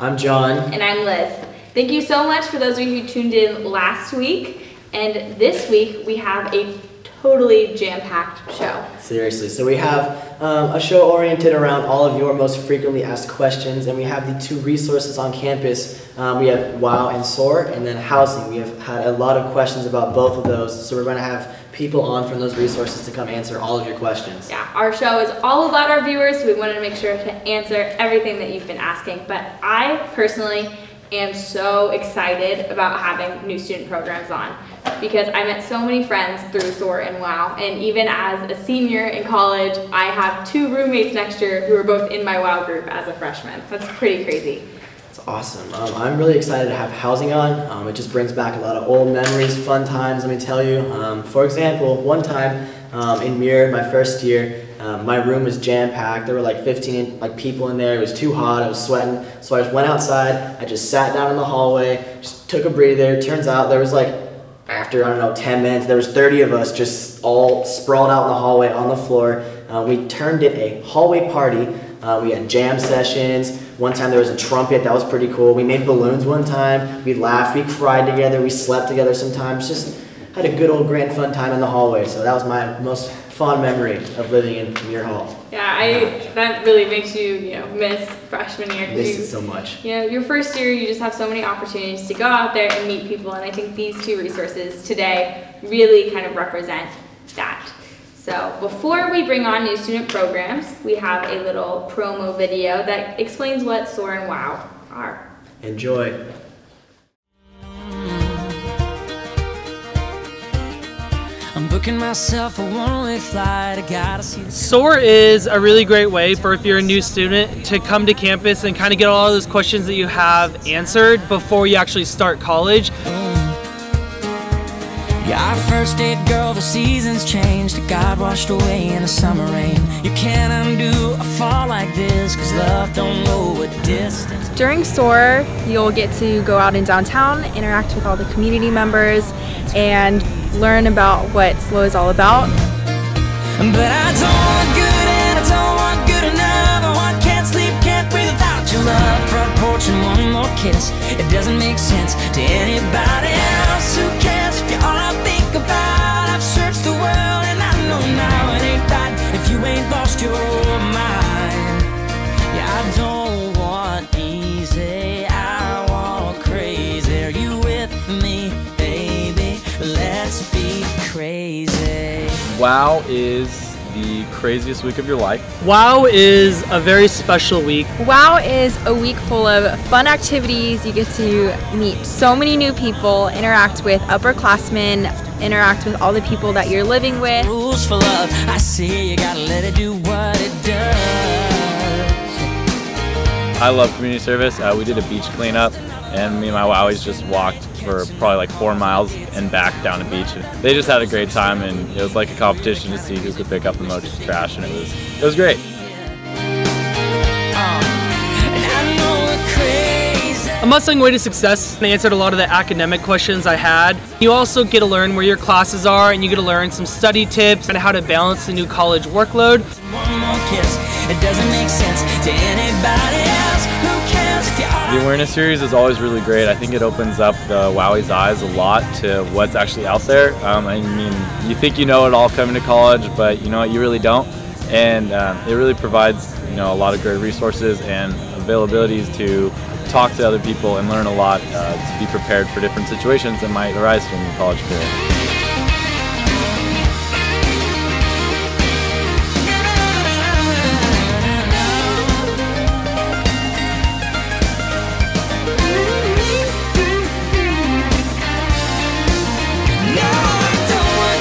I'm John. And I'm Liz. Thank you so much for those of you who tuned in last week. And this week we have a totally jam-packed show. Seriously. So we have a show oriented around all of your most frequently asked questions, and we have the two resources on campus. We have WOW and Soar, and then housing. We have had a lot of questions about both of those, so we're going to have people on from those resources to come answer all of your questions. Yeah, our show is all about our viewers, so we wanted to make sure to answer everything that you've been asking. But I personally am so excited about having new student programs on, because I met so many friends through Soar and WOW, and even as a senior in college, I have 2 roommates next year who are both in my WOW group as a freshman. That's pretty crazy. It's awesome. I'm really excited to have housing on. It just brings back a lot of old memories, fun times, let me tell you. For example, one time in Muir, my first year, my room was jam-packed. There were like 15 people in there. It was too hot. I was sweating. So I just went outside. I just sat down in the hallway, just took a breather. Turns out there was after, I don't know, 10 minutes, there was 30 of us just all sprawled out in the hallway on the floor. We turned it a hallway party. We had jam sessions. One time there was a trumpet. That was pretty cool. We made balloons one time. We laughed. We cried together. We slept together sometimes. Just had a good old grand fun time in the hallway. So that was my most fond memory of living in Muir Hall. Yeah, that really makes you, miss freshman year. Miss it so much. Your first year, you just have so many opportunities to go out there and meet people, and I think these 2 resources today really kind of represent that. So before we bring on new student programs, we have a little promo video that explains what Soar and WOW are. Enjoy. I'm booking myself a one-way flight. I gotta see. Soar is a really great way for, if you're a new student, to come to campus and kind of get all of those questions that you have answered before you actually start college. Yeah, our first date, girl, the seasons changed. It got washed away in the summer rain. You can't undo a fall like this, cause love don't know a distance. During Soar, you'll get to go out in downtown, interact with all the community members, and learn about what SLO is all about. But I don't want good and I don't want good enough. I want can't sleep, can't breathe without your love. Front porch and one more kiss. It doesn't make sense to anybody else. Who cares if you're all I think about? I've searched the world and I know now it ain't right if you ain't lost your mind. Yeah, I don't want easy, I want crazy. Are you with me, baby? Let's be crazy. WOW is the craziest week of your life. WOW is a very special week. WOW is a week full of fun activities. You get to meet so many new people, interact with upperclassmen, interact with all the people that you're living with. Rules for love, I see you gotta let it do what it does. I love community service. We did a beach cleanup, and me and my WOWies just walked for probably 4 miles and back down the beach. They just had a great time, and it was like a competition to see who could pick up the most trash, and it was great. A Mustang Way to Success. They answered a lot of the academic questions I had. You also get to learn where your classes are, and you get to learn some study tips and how to balance the new college workload. One more kiss, it doesn't make sense to anybody else. Who cares if you're The awareness series is always really great. I think it opens up the WOWie's eyes a lot to what's actually out there. I mean, you think you know it all coming to college, but you know what, you really don't. And it really provides a lot of great resources and availabilities to talk to other people and learn a lot to be prepared for different situations that might arise from your college career. No, I don't want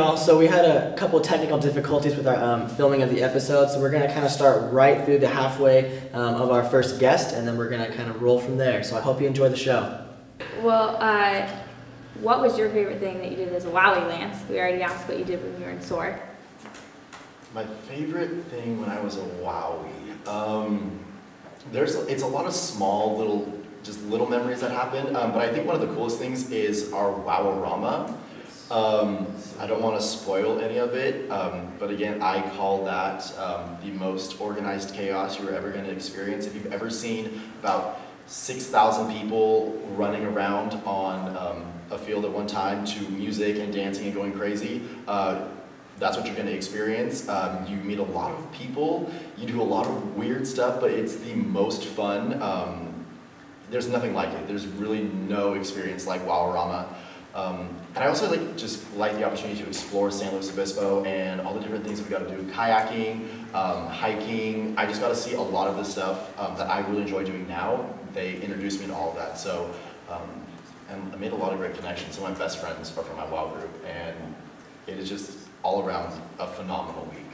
y'all. So we had a couple technical difficulties with our filming of the episode, so we're going to kind of start right through the halfway of our first guest, and then we're going to kind of roll from there. So I hope you enjoy the show. Well, what was your favorite thing that you did as a WOWie, Lance? We already asked what you did when you were in Soar. My favorite thing when I was a WOWie, it's a lot of small little memories that happen, but I think one of the coolest things is our WOWorama. I don't want to spoil any of it, but again, I call that the most organized chaos you're ever going to experience. If you've ever seen about 6,000 people running around on a field at one time to music and dancing and going crazy, that's what you're going to experience. You meet a lot of people, you do a lot of weird stuff, but it's the most fun. There's nothing like it. There's really no experience like WOWorama. And I also like the opportunity to explore San Luis Obispo and all the different things we got to do. Kayaking, hiking. I just got to see a lot of the stuff that I really enjoy doing now. They introduced me to all of that. So, and I made a lot of great connections. Some of my best friends are from my WOW group, and it is just all around a phenomenal week.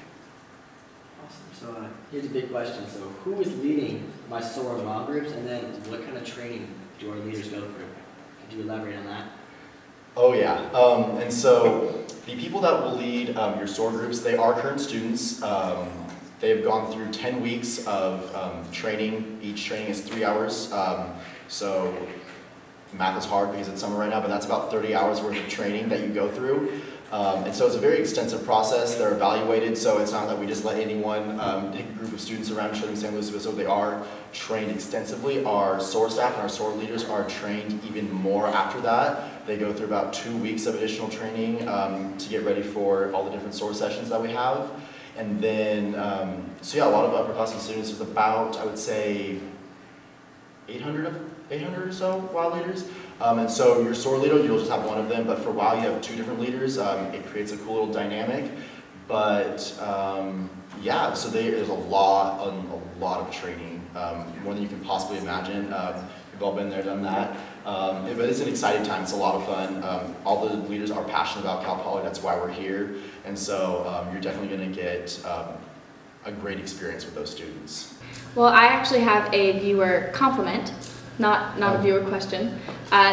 Awesome. So here's a big question. So who is leading my Soar and WOW groups, and then what kind of training do our leaders go through? Could you elaborate on that? Oh yeah, and so the people that will lead your SOAR groups, they are current students. They've gone through 10 weeks of training. Each training is 3 hours. So math is hard because it's summer right now, but that's about 30 hours worth of training that you go through. And so it's a very extensive process. They're evaluated, so it's not that we just let anyone take a group of students around and show them San Luis Obispo. They are trained extensively. Our SOAR staff and our SOAR leaders are trained even more after that. They go through about 2 weeks of additional training to get ready for all the different SOAR sessions that we have. And then, so yeah, a lot of upperclassmen students. There's about, I would say, 800 or so WOW leaders. And so your SOAR leader, you'll just have one of them, but for WOW you have 2 different leaders. It creates a cool little dynamic. But yeah, so there's a lot of training, more than you can possibly imagine. We've all been there, done that. But it's an exciting time, it's a lot of fun. All the leaders are passionate about Cal Poly, that's why we're here. And so you're definitely gonna get a great experience with those students. Well, I actually have a viewer compliment, not a viewer question.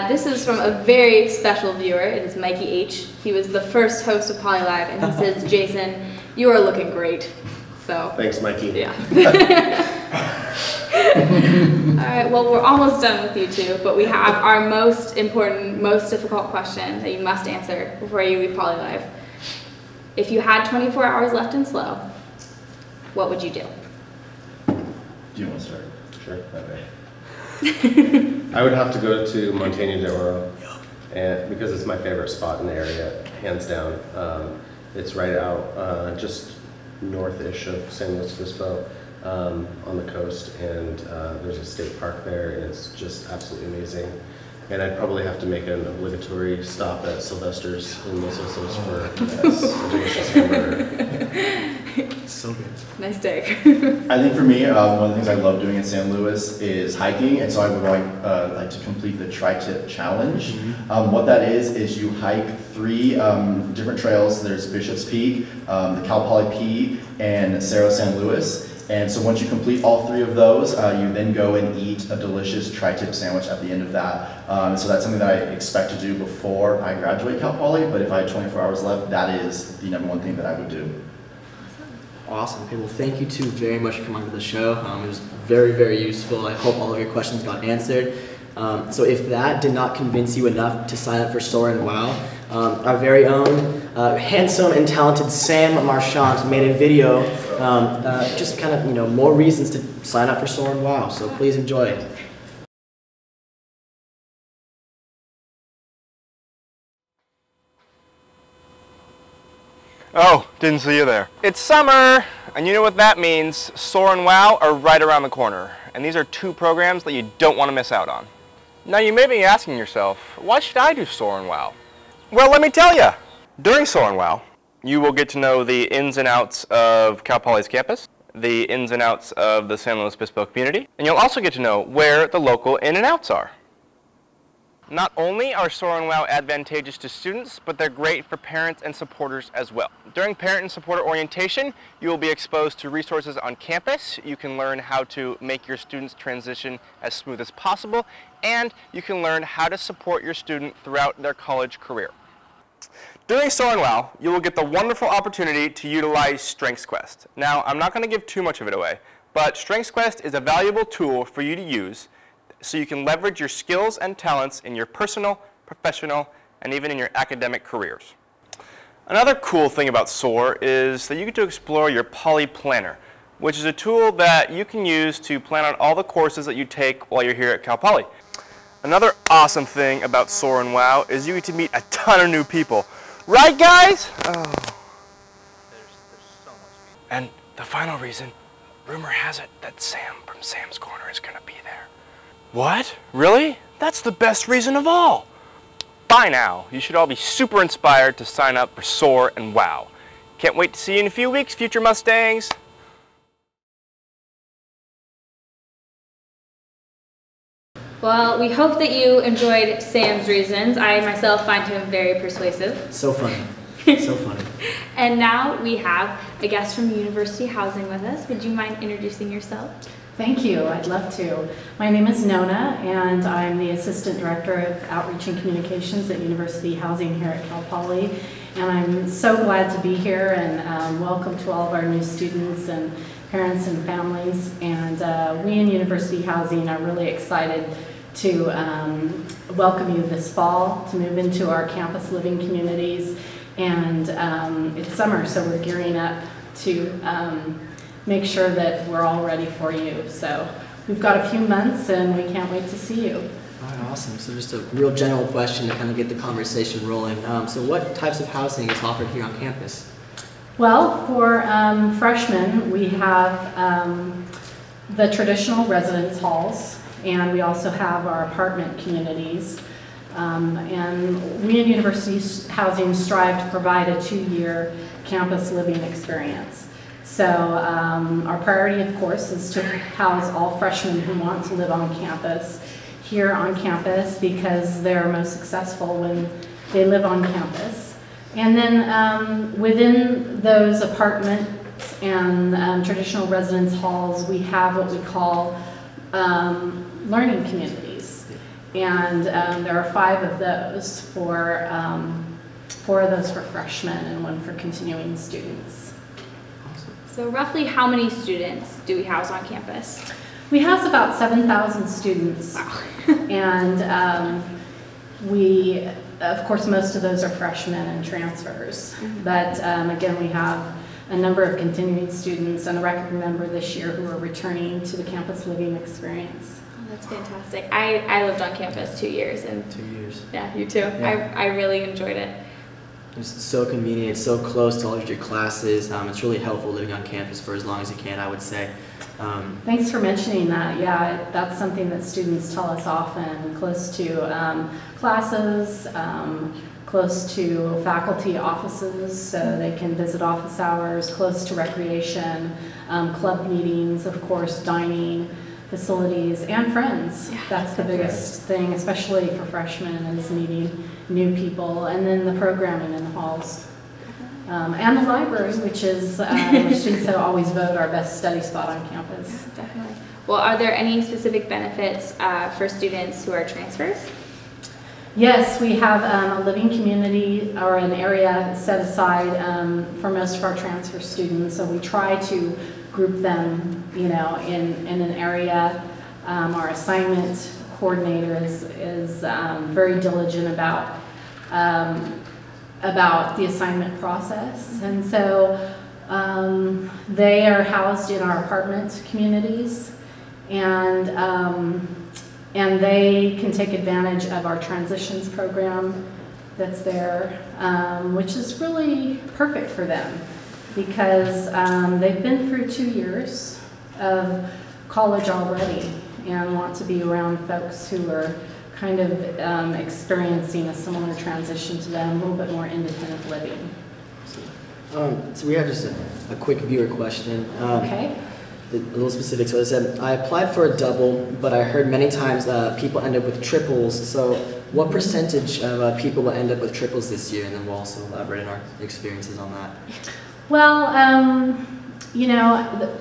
This is from a very special viewer. It is Mikey H. He was the first host of Poly Live, and he says, Jason, you are looking great. So thanks, Mikey. Yeah. All right, well, we're almost done with you two, but we have our most important, most difficult question that you must answer before you leave Poly Live. If you had 24 hours left in SLO, what would you do? Do you want to start? Sure, okay. I would have to go to Montaña de Oro, and because it's my favorite spot in the area, hands down. It's right out just north-ish of San Luis Obispo on the coast, and there's a state park there, and it's just absolutely amazing. And I'd probably have to make an obligatory stop at Sylvester's in Los Osos for a delicious hamburger. So good. Nice day. I think for me, one of the things I love doing in San Luis is hiking, and so I would like to complete the Tri-Tip Challenge. What that is you hike 3 different trails. There's Bishop's Peak, the Cal Poly P, and Cerro San Luis. And so once you complete all 3 of those, you then go and eat a delicious tri-tip sandwich at the end of that. So that's something that I expect to do before I graduate Cal Poly, but if I had 24 hours left, that is the #1 thing that I would do. Awesome. Okay, well, thank you two very much for coming to the show. It was very, very useful. I hope all of your questions got answered. So if that did not convince you enough to sign up for Soar and WOW, our very own handsome and talented Sam Marchant made a video just kind of, more reasons to sign up for Soar and WOW, so please enjoy it. Oh, didn't see you there. It's summer, and you know what that means. Soar and WOW are right around the corner, and these are 2 programs that you don't want to miss out on. Now you may be asking yourself, why should I do Soar and WOW? Well, let me tell you. During Soar and WOW, you will get to know the ins and outs of Cal Poly's campus, the ins and outs of the San Luis Obispo community, and you'll also get to know where the local in and outs are. Not only are Soar and WOW advantageous to students, but they're great for parents and supporters as well. During parent and supporter orientation, you will be exposed to resources on campus. You can learn how to make your students' transition as smooth as possible, and you can learn how to support your student throughout their college career. During Soar and WOW, you will get the wonderful opportunity to utilize Strengths Quest. Now, I'm not going to give too much of it away, but Strengths Quest is a valuable tool for you to use so you can leverage your skills and talents in your personal, professional, and even in your academic careers. Another cool thing about Soar is that you get to explore your Poly Planner, which is a tool that you can use to plan out all the courses that you take while you're here at Cal Poly. Another awesome thing about Soar and WOW is you get to meet a ton of new people. Right, guys? Oh. There's so much. And the final reason, rumor has it that Sam from Sam's Corner is going to be there. What? Really? That's the best reason of all. By now, you should all be super inspired to sign up for Soar and WOW. Can't wait to see you in a few weeks, future Mustangs. Well, we hope that you enjoyed Sam's reasons. I myself find him very persuasive. So funny. So funny. And now we have a guest from University Housing with us. Would you mind introducing yourself? Thank you. I'd love to. My name is Nona, and I'm the Assistant Director of Outreach and Communications at University Housing here at Cal Poly. And I'm so glad to be here, and welcome to all of our new students and parents and families. And we in University Housing are really excited to welcome you this fall to move into our campus living communities. And it's summer, so we're gearing up to make sure that we're all ready for you. So we've got a few months and we can't wait to see you. All right, awesome. So just a real general question to kind of get the conversation rolling. So what types of housing is offered here on campus? Well, for freshmen, we have the traditional residence halls, and we also have our apartment communities. And we at University Housing strive to provide a 2-year campus living experience. So our priority, of course, is to house all freshmen who want to live on campus here on campus because they're most successful when they live on campus. And then within those apartments and traditional residence halls, we have what we call learning communities. And there are 5 of those, 4 of those for freshmen and 1 for continuing students. So roughly how many students do we house on campus? We house about 7,000 students. Wow. And we, of course, most of those are freshmen and transfers. Mm-hmm. But again, we have a number of continuing students and a record member this year who are returning to the campus living experience. Oh, that's fantastic. I lived on campus 2 years. And 2 years. Yeah, you too. Yeah. I really enjoyed it. It's so convenient, it's so close to all of your classes. It's really helpful living on campus for as long as you can, I would say. Thanks for mentioning that. Yeah, that's something that students tell us often. Close to classes, close to faculty offices, so they can visit office hours, close to recreation, club meetings, of course, dining, facilities, and friends. Yeah, that's the biggest thing, especially for freshmen, is meeting new people, and then the programming in the halls. And the library, which is, which students always vote our best study spot on campus. Yeah, definitely. Well, are there any specific benefits for students who are transfers? Yes, we have a living community or an area set aside for most of our transfer students, so we try to group them, you know, in an area. Our assignment coordinator is very diligent about the assignment process, and so they are housed in our apartment communities, and they can take advantage of our transitions program that's there, which is really perfect for them because they've been through 2 years of college already and want to be around folks who are kind of experiencing a similar transition to them, a little bit more independent living. So we have just a quick viewer question. Okay. A little specific. So it said, I applied for a double, but I heard many times people end up with triples. So What percentage of people will end up with triples this year, and then we'll also elaborate on our experiences on that. Well, you know,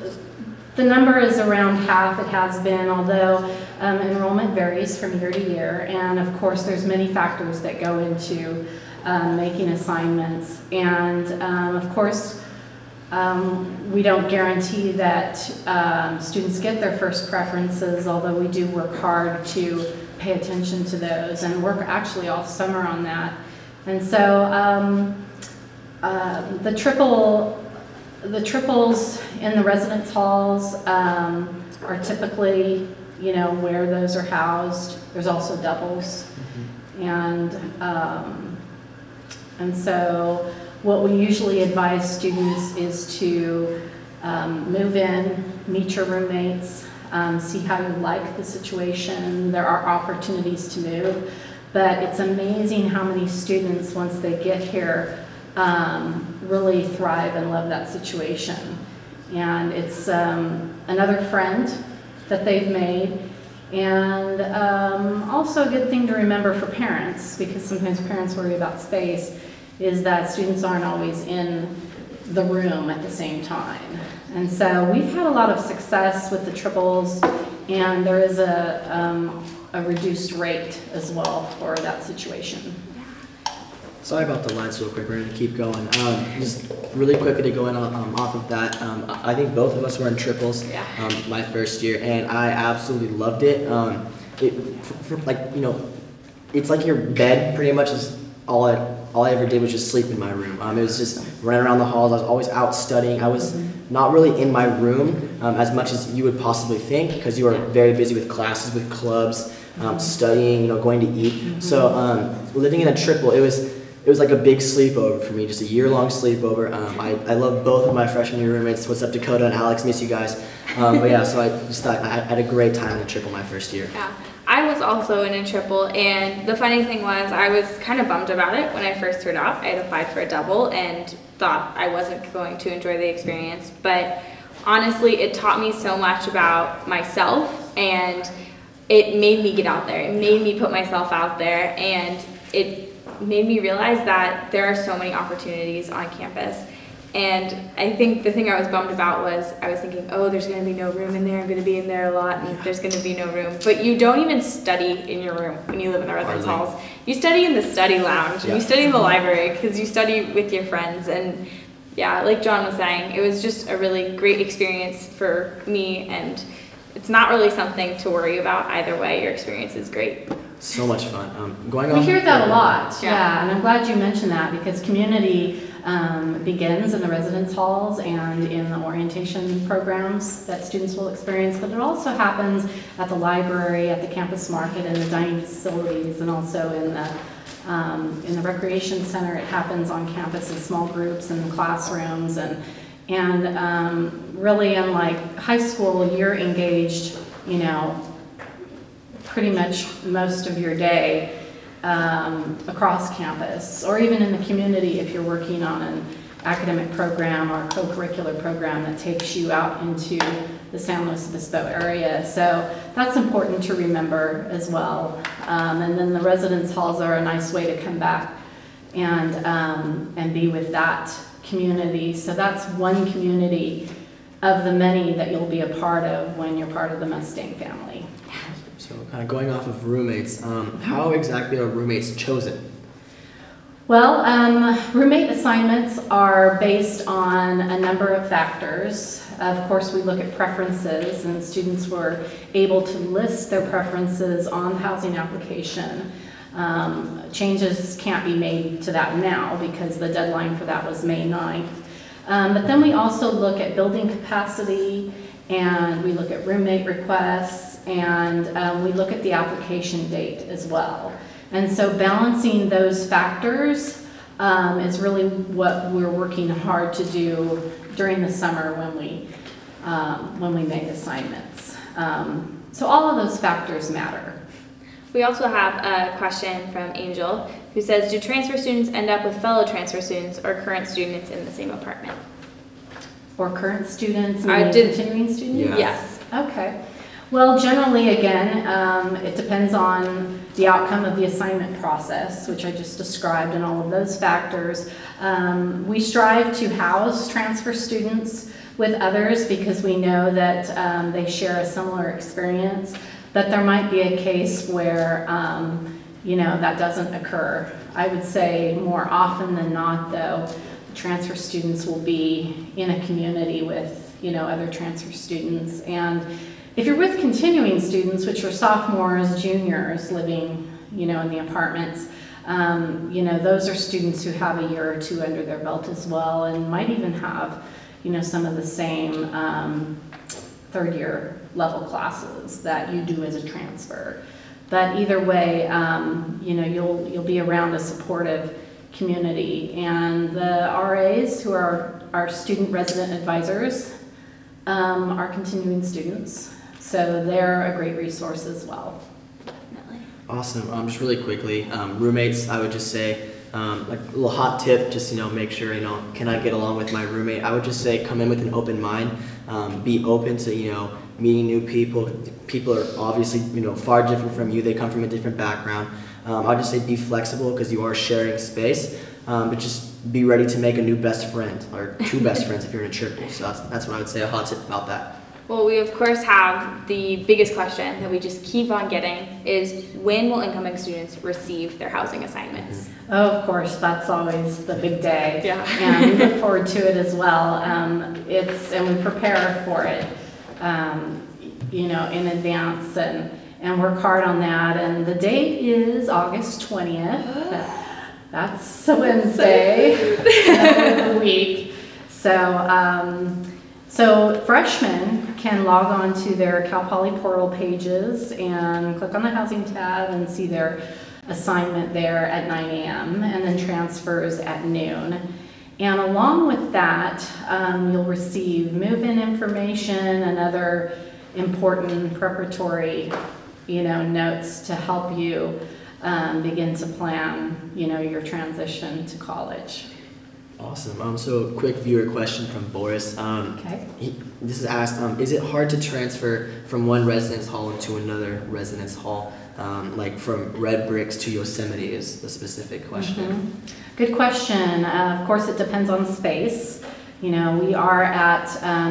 the number is around half. It has been, although enrollment varies from year to year, and of course there's many factors that go into making assignments, and of course we don't guarantee that students get their first preferences, although we do work hard to pay attention to those and work actually all summer on that. And so the triples in the residence halls are typically, you know, where those are housed. There's also doubles. And so what we usually advise students is to move in, meet your roommates, see how you like the situation. There are opportunities to move, but it's amazing how many students, once they get here, really thrive and love that situation. And it's another friend that they've made, and also a good thing to remember for parents, because sometimes parents worry about space, is that students aren't always in the room at the same time. And so we've had a lot of success with the triples, and there is a reduced rate as well for that situation. Sorry about the lights real quick, we're going to keep going. Just really quickly to go in off of that, I think both of us were in triples my first year, and I absolutely loved it. Like, you know, it's like your bed pretty much is all I ever did was just sleep in my room. It was just running around the halls. I was always out studying. I was not really in my room as much as you would possibly think, because you were very busy with classes, with clubs, studying, you know, going to eat. So living in a triple, it was like a big sleepover for me, just a year-long sleepover. I love both of my freshman year roommates. What's up, Dakota and Alex? Miss you guys. But yeah, so I just thought I had a great time in a triple my first year. Yeah, I was also in a triple, and the funny thing was I was kind of bummed about it when I first heard off. I had applied for a double and thought I wasn't going to enjoy the experience, but honestly, it taught me so much about myself, and it made me get out there. It made me put myself out there, and it made me realize that there are so many opportunities on campus. And I think the thing I was bummed about was I was thinking, oh, there's going to be no room in there, I'm going to be in there a lot, and there's going to be no room. But you don't even study in your room when you live in the residence halls. You study in the study lounge, and you study in the library, because you study with your friends. And yeah, like John was saying, it was just a really great experience for me, and it's not really something to worry about either way. Your experience is great. So much fun. We hear that a lot, yeah, and I'm glad you mentioned that, because community begins in the residence halls and in the orientation programs that students will experience, but it also happens at the library, at the campus market, in the dining facilities, and also in the recreation center. It happens on campus in small groups in the classrooms, and really, unlike high school, you're engaged, you know, pretty much most of your day across campus, or even in the community if you're working on an academic program or a co-curricular program that takes you out into the San Luis Obispo area. So that's important to remember as well. And then the residence halls are a nice way to come back and be with that community. So that's one community of the many that you'll be a part of when you're part of the Mustang family. So kind of going off of roommates, how exactly are roommates chosen? Well, roommate assignments are based on a number of factors. Of course, we look at preferences, and students were able to list their preferences on the housing application. Changes can't be made to that now because the deadline for that was May 9th. But then we also look at building capacity, and we look at roommate requests, and we look at the application date as well. And so balancing those factors is really what we're working hard to do during the summer when we make assignments. So all of those factors matter. We also have a question from Angel, who says, do transfer students end up with fellow transfer students or current students in the same apartment? Or current students and continuing students? Yes. Okay. Well, generally, again, it depends on the outcome of the assignment process, which I just described, and all of those factors. We strive to house transfer students with others because we know that they share a similar experience, but there might be a case where you know, that doesn't occur. I would say more often than not, though, transfer students will be in a community with, you know, other transfer students. And if you're with continuing students, which are sophomores, juniors living, you know, in the apartments, you know, those are students who have a year or two under their belt as well, and might even have, you know, some of the same third year level classes that you do as a transfer. But either way, you know, you'll be around a supportive community. And the RAs, who are our student resident advisors, are continuing students. So they're a great resource as well. Definitely. Awesome. Just really quickly, roommates, I would just say, like a little hot tip, just, you know, make sure, you know, can I get along with my roommate? I would just say come in with an open mind, be open to, you know, meeting new people. People are obviously, you know, far different from you. They come from a different background. I'll just say be flexible because you are sharing space, but just be ready to make a new best friend, or two best friends if you're in a triple. So that's what I would say, a hot tip about that. Well, we of course have the biggest question that we just keep on getting is, when will incoming students receive their housing assignments? Oh, of course, that's always the big day. Yeah. And we look forward to it as well. And we prepare for it, you know, in advance and work hard on that. And the date is August 20th. That's a Wednesday of the week. So freshmen can log on to their Cal Poly portal pages and click on the housing tab and see their assignment there at 9 a.m. and then transfers at noon. And along with that, you'll receive move-in information and other important preparatory, you know, notes to help you begin to plan, you know, your transition to college. Awesome. So a quick viewer question from Boris. Okay. This is asked, is it hard to transfer from one residence hall into another residence hall, like from Red Bricks to Yosemite is the specific question. Mm-hmm. Good question. Of course, it depends on space. You know, we are at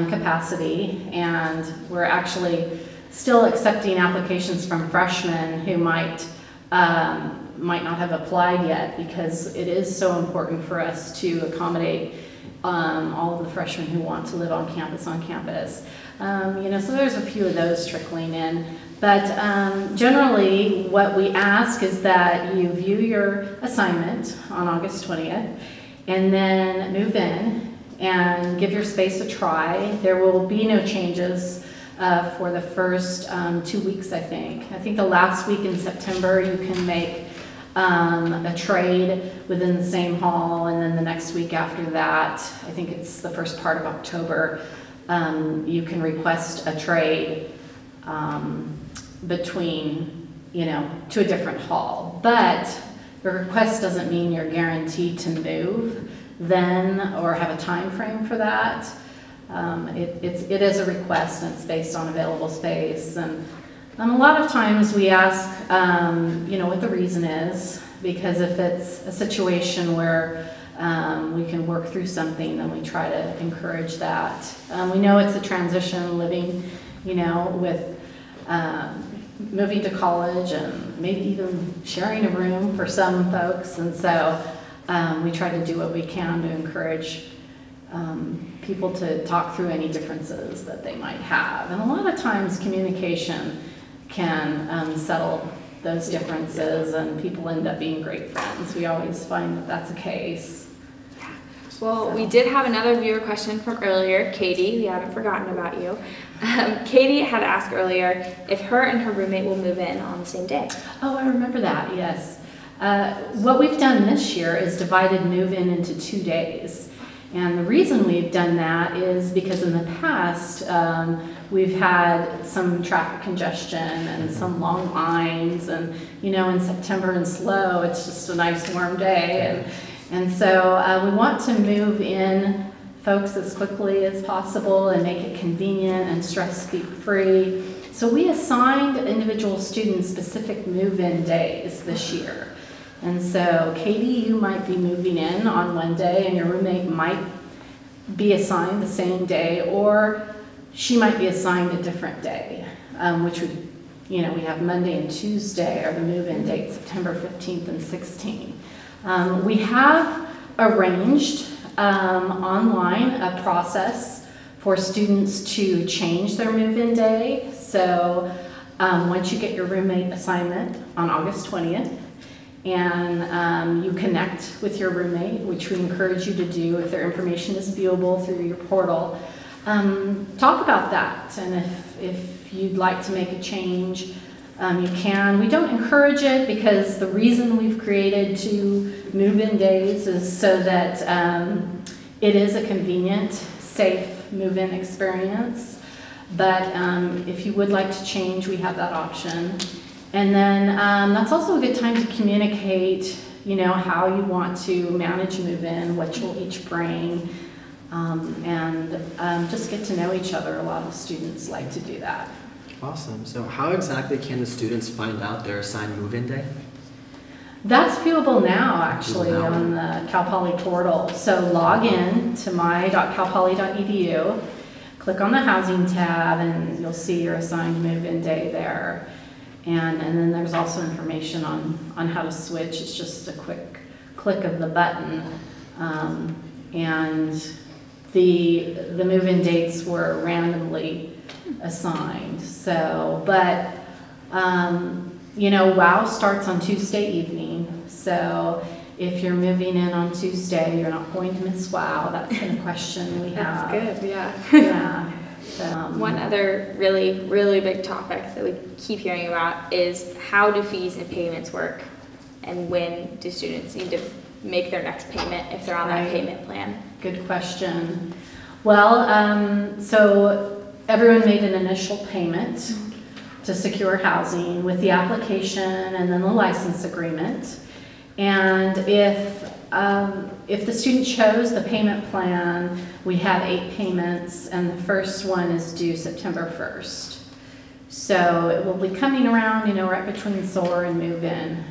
capacity, and we're actually still accepting applications from freshmen who might not have applied yet, because it is so important for us to accommodate all of the freshmen who want to live on campus. You know, so there's a few of those trickling in. But generally, what we ask is that you view your assignment on August 20th, and then move in and give your space a try. There will be no changes for the first 2 weeks, I think. I think the last week in September you can make a trade within the same hall, and then the next week after that, I think it's the first part of October, you can request a trade between, you know, to a different hall. But the request doesn't mean you're guaranteed to move then or have a time frame for that. It is a request, and it's based on available space. And a lot of times we ask, you know, what the reason is, because if it's a situation where we can work through something, then we try to encourage that. We know it's a transition, living, you know, with moving to college and maybe even sharing a room for some folks, and so we try to do what we can to encourage people to talk through any differences that they might have. And a lot of times communication can settle those differences, and people end up being great friends. We always find that that's the case. Well, we did have another viewer question from earlier, Katie. We haven't forgotten about you. Katie had asked earlier if her and her roommate will move in on the same day. Oh, I remember that, yes. What we've done this year is divided move-in into 2 days. And the reason we've done that is because in the past, we've had some traffic congestion and some long lines, and, you know, in September and slow, it's just a nice warm day. And so we want to move in folks as quickly as possible and make it convenient and stress-free. So we assigned individual students specific move-in days this year. And so Katie, you might be moving in on one day and your roommate might be assigned the same day, or she might be assigned a different day, which would, you know, we have Monday and Tuesday are the move-in dates, September 15th and 16th. We have arranged online a process for students to change their move-in day. So once you get your roommate assignment on August 20th, and you connect with your roommate, which we encourage you to do if their information is viewable through your portal, talk about that. And if you'd like to make a change, you can. We don't encourage it because the reason we've created 2 move-in days is so that it is a convenient, safe move-in experience. But if you would like to change, we have that option. And then that's also a good time to communicate, you know, how you want to manage move-in, what you'll each bring, and just get to know each other. A lot of students like to do that. Awesome. So how exactly can the students find out their assigned move-in day? That's viewable now, actually, on the Cal Poly portal. So log in to my.calpoly.edu, click on the housing tab, and you'll see your assigned move-in day there. And then there's also information on how to switch. It's just a quick click of the button. And the move-in dates were randomly assigned. So, but, you know, WOW starts on Tuesday evening. So if you're moving in on Tuesday, you're not going to miss WOW. That's been a question we have. That's good, yeah. Yeah. One other really, really big topic that we keep hearing about is how do fees and payments work, and when do students need to make their next payment if they're on that payment plan? Good question. Well, so everyone made an initial payment to secure housing with the application and then the license agreement. And if the student chose the payment plan, we have 8 payments, and the first one is due September 1st. So it will be coming around, you know, right between Soar and move-in.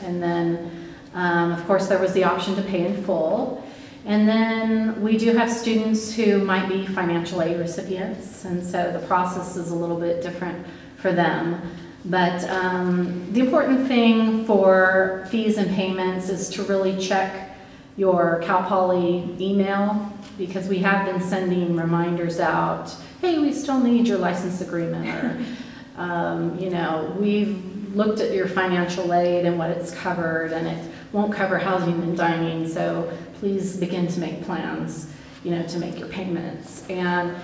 And then, of course, there was the option to pay in full. And then we do have students who might be financial aid recipients, and so the process is a little bit different for them. But the important thing for fees and payments is to really check your Cal Poly email, because we have been sending reminders out, hey, we still need your license agreement, or you know, we've looked at your financial aid and what it's covered, and it won't cover housing and dining, so please begin to make plans, you know, to make your payments. And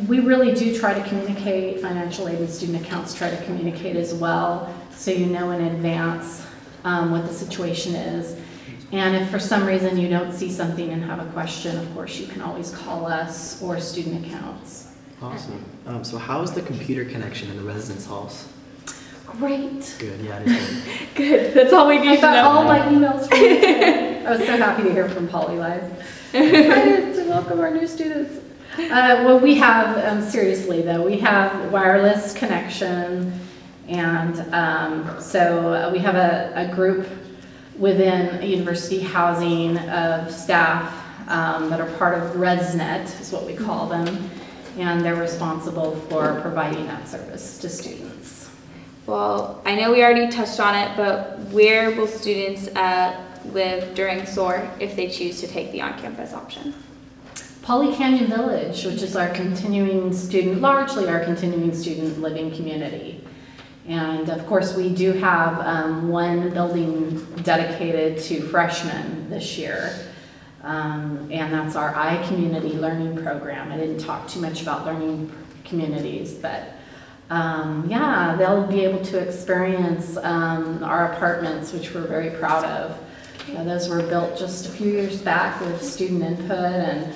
we really do try to communicate. Financial aid and student accounts try to communicate as well, so you know in advance what the situation is. And if for some reason you don't see something and have a question, of course you can always call us or student accounts. Awesome. So how is the computer connection in the residence halls? Great. Good, yeah, it is good. Good, that's all we need to know. All my emails from you today. I was so happy to hear from Poly Live. Excited to welcome our new students. Well, we have, seriously though, we have wireless connection, and so we have a group within university housing of staff that are part of ResNet, is what we call them, and they're responsible for providing that service to students. Well, I know we already touched on it, but where will students live during SOAR if they choose to take the on-campus option? Poly Canyon Village, which is our continuing student, largely our continuing student living community. And of course, we do have one building dedicated to freshmen this year, and that's our iCommunity learning program. I didn't talk too much about learning communities, but yeah, they'll be able to experience our apartments, which we're very proud of. Those were built just a few years back with student input, and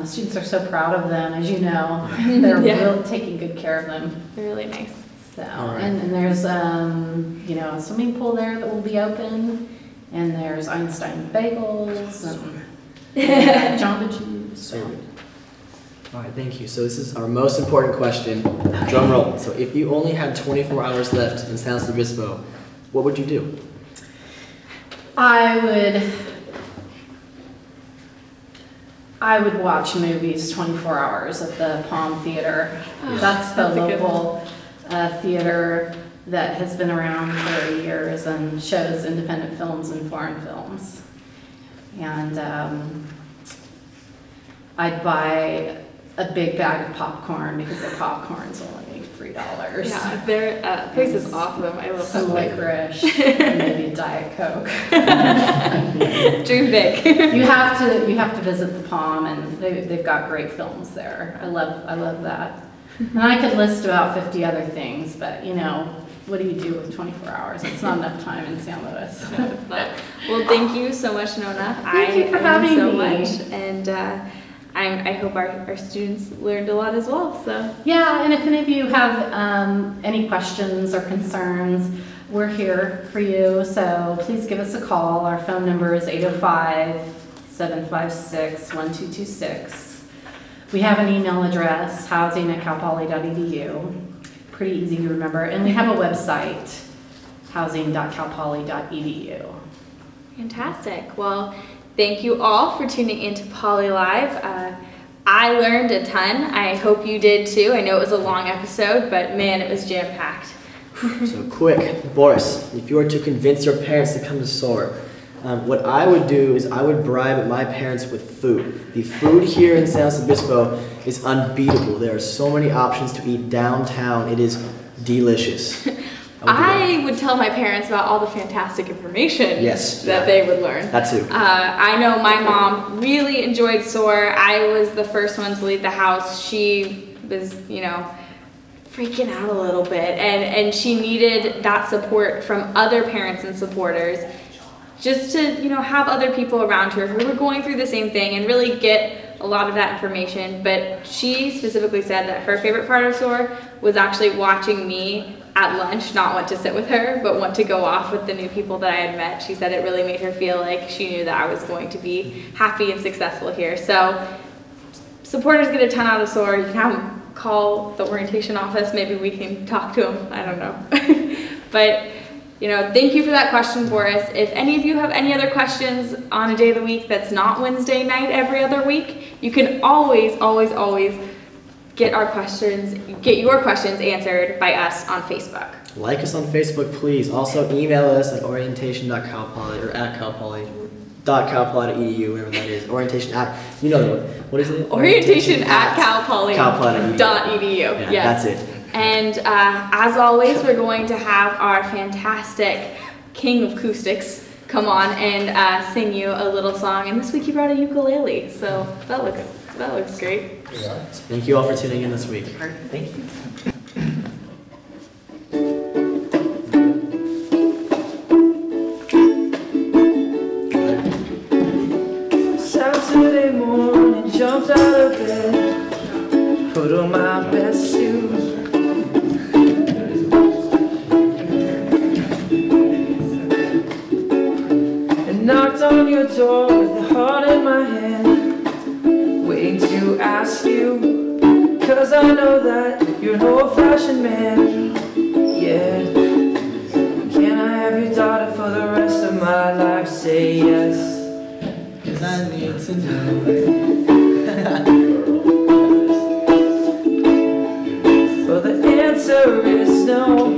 the students are so proud of them, as you know. They're really taking good care of them. They're really nice. So, and there's you know, a swimming pool there that will be open, and there's Einstein bagels and Jamba Juice. So. All right, thank you. So this is our most important question. Drum roll. So if you only had 24 hours left in San Luis Obispo, what would you do? I would watch movies 24 hours at the Palm Theater. That's the local theater that has been around for years and shows independent films and foreign films. And I'd buy a big bag of popcorn because the popcorn's only $3. Yeah, their place is awesome. I love some licorice, and maybe a Diet Coke. Dream big. You have to visit the Palm, and they've got great films there. I love that. And I could list about 50 other things, but you know, what do you do with 24 hours? It's not enough time in San Luis. No, it's not. Well, thank you so much, Nona. Thank you for having so me. much, and I hope our students learned a lot as well. So yeah, and if any of you have any questions or concerns, we're here for you. So please give us a call. Our phone number is 805-756-1226. We have an email address, housing@calpoly.edu. Pretty easy to remember. And we have a website, housing.calpoly.edu. fantastic. Well, thank you all for tuning into Poly Live. I learned a ton. I hope you did too. I know it was a long episode, but man, it was jam-packed. So quick, Boris, if you were to convince your parents to come to Soar, what I would do is I would bribe my parents with food. The food here in San Luis Obispo is unbeatable. There are so many options to eat downtown. It is delicious. I would tell my parents about all the fantastic information that they would learn. That too. I know my mom really enjoyed SOAR. I was the first one to leave the house. She was, you know, freaking out a little bit, and she needed that support from other parents and supporters, just to, you know, have other people around her who were going through the same thing and really get a lot of that information. But she specifically said that her favorite part of SOAR was actually watching me at lunch not want to sit with her, but want to go off with the new people that I had met. She said it really made her feel like she knew that I was going to be happy and successful here. So supporters get a ton out of SOAR. You can have them call the orientation office. Maybe we can talk to them. I don't know. But, you know, thank you for that question, Boris. If any of you have any other questions on a day of the week that's not Wednesday night every other week, you can always, always, always get your questions answered by us on Facebook. Like us on Facebook, please. Also email us at orientation.calpoly or at calpoly.calpoly.edu, whatever that is. Orientation at, you know what is it? Orientation at calpoly.edu. Yeah, yes. That's it. And as always, we're going to have our fantastic king of acoustics come on and sing you a little song. And this week he brought a ukulele, so that looks great. Yeah. Thank you all for tuning in this week. Thank you. Saturday morning, jumped out of bed, put on my best suit. Knocked on your door with a heart in my hand, waiting to ask you, 'cause I know that you're an old-fashioned man. Yeah. Can I have your daughter for the rest of my life? Say yes, 'cause I need to know. Well, the answer is no.